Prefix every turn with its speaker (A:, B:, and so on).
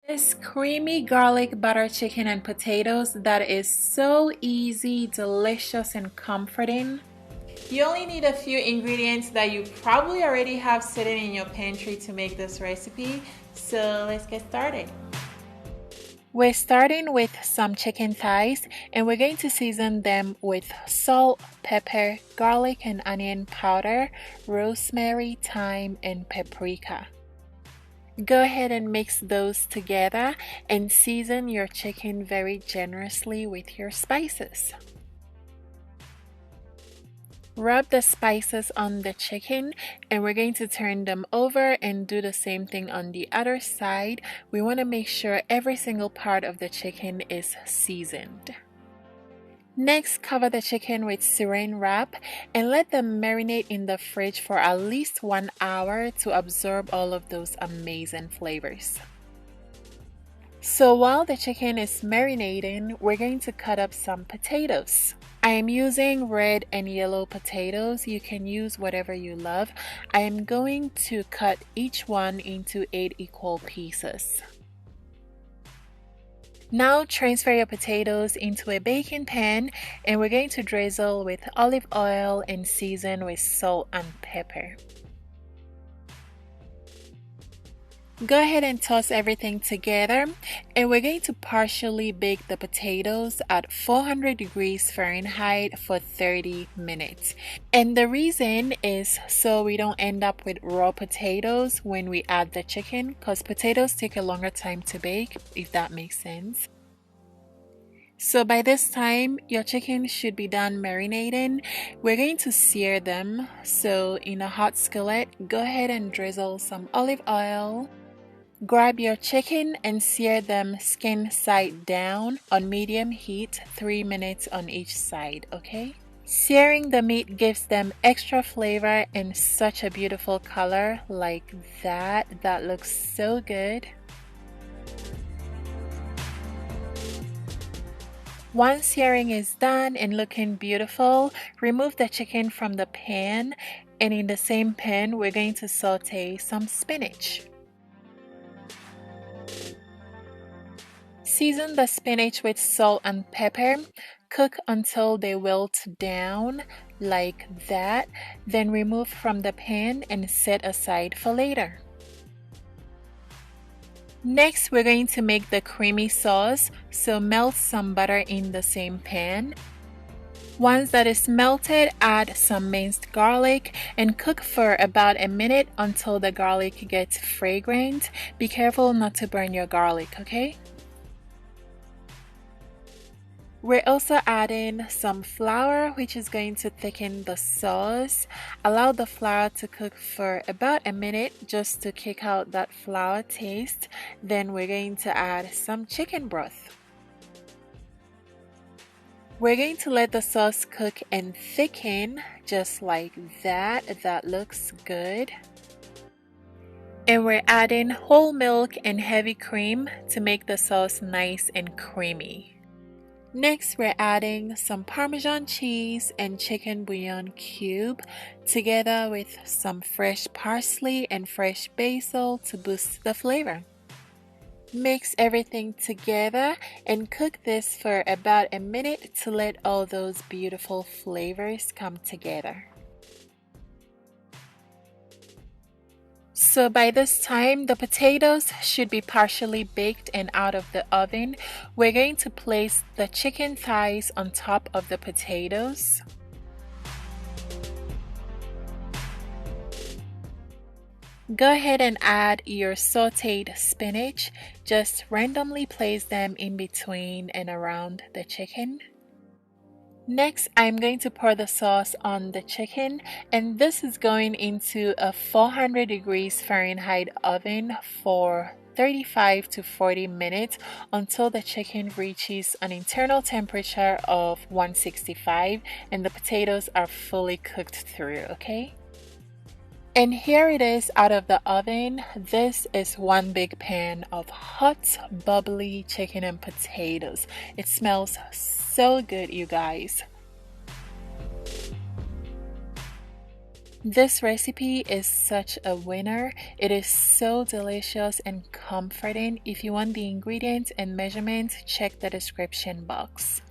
A: This creamy garlic butter chicken and potatoes that is so easy, delicious, and comforting. You only need a few ingredients that you probably already have sitting in your pantry to make this recipe. So let's get started. We're starting with some chicken thighs and we're going to season them with salt, pepper, garlic and onion powder, rosemary, thyme, and paprika. Go ahead and mix those together and season your chicken very generously with your spices. Rub the spices on the chicken and we're going to turn them over and do the same thing on the other side. We want to make sure every single part of the chicken is seasoned. Next, cover the chicken with saran wrap and let them marinate in the fridge for at least 1 hour to absorb all of those amazing flavors. So while the chicken is marinating, we're going to cut up some potatoes. I am using red and yellow potatoes. You can use whatever you love. I am going to cut each one into 8 equal pieces. Now transfer your potatoes into a baking pan and we're going to drizzle with olive oil and season with salt and pepper. Go ahead and toss everything together and we're going to partially bake the potatoes at 400 degrees Fahrenheit for 30 minutes. And the reason is so we don't end up with raw potatoes when we add the chicken, because potatoes take a longer time to bake, if that makes sense. So by this time, your chicken should be done marinating. We're going to sear them. So in a hot skillet, go ahead and drizzle some olive oil. Grab your chicken and sear them skin side down on medium heat, 3 minutes on each side, okay? Searing the meat gives them extra flavor and such a beautiful color like that. That looks so good. Once searing is done and looking beautiful, remove the chicken from the pan and in the same pan we're going to saute some spinach. Season the spinach with salt and pepper. Cook until they wilt down like that. Then remove from the pan and set aside for later. Next, we're going to make the creamy sauce, so melt some butter in the same pan. Once that is melted, add some minced garlic and cook for about a minute until the garlic gets fragrant. Be careful not to burn your garlic, okay? We're also adding some flour, which is going to thicken the sauce. Allow the flour to cook for about a minute just to kick out that flour taste. Then we're going to add some chicken broth. We're going to let the sauce cook and thicken just like that. That looks good. And we're adding whole milk and heavy cream to make the sauce nice and creamy. Next, we're adding some Parmesan cheese and chicken bouillon cube together with some fresh parsley and fresh basil to boost the flavor. Mix everything together and cook this for about a minute to let all those beautiful flavors come together. So by this time, the potatoes should be partially baked and out of the oven. We're going to place the chicken thighs on top of the potatoes. Go ahead and add your sauteed spinach. Just randomly place them in between and around the chicken. Next, I'm going to pour the sauce on the chicken, and this is going into a 400 degrees Fahrenheit oven for 35 to 40 minutes until the chicken reaches an internal temperature of 165 and the potatoes are fully cooked through, okay? And here it is out of the oven. This is one big pan of hot, bubbly chicken and potatoes. It smells so good, you guys. This recipe is such a winner. It is so delicious and comforting. If you want the ingredients and measurements, check the description box.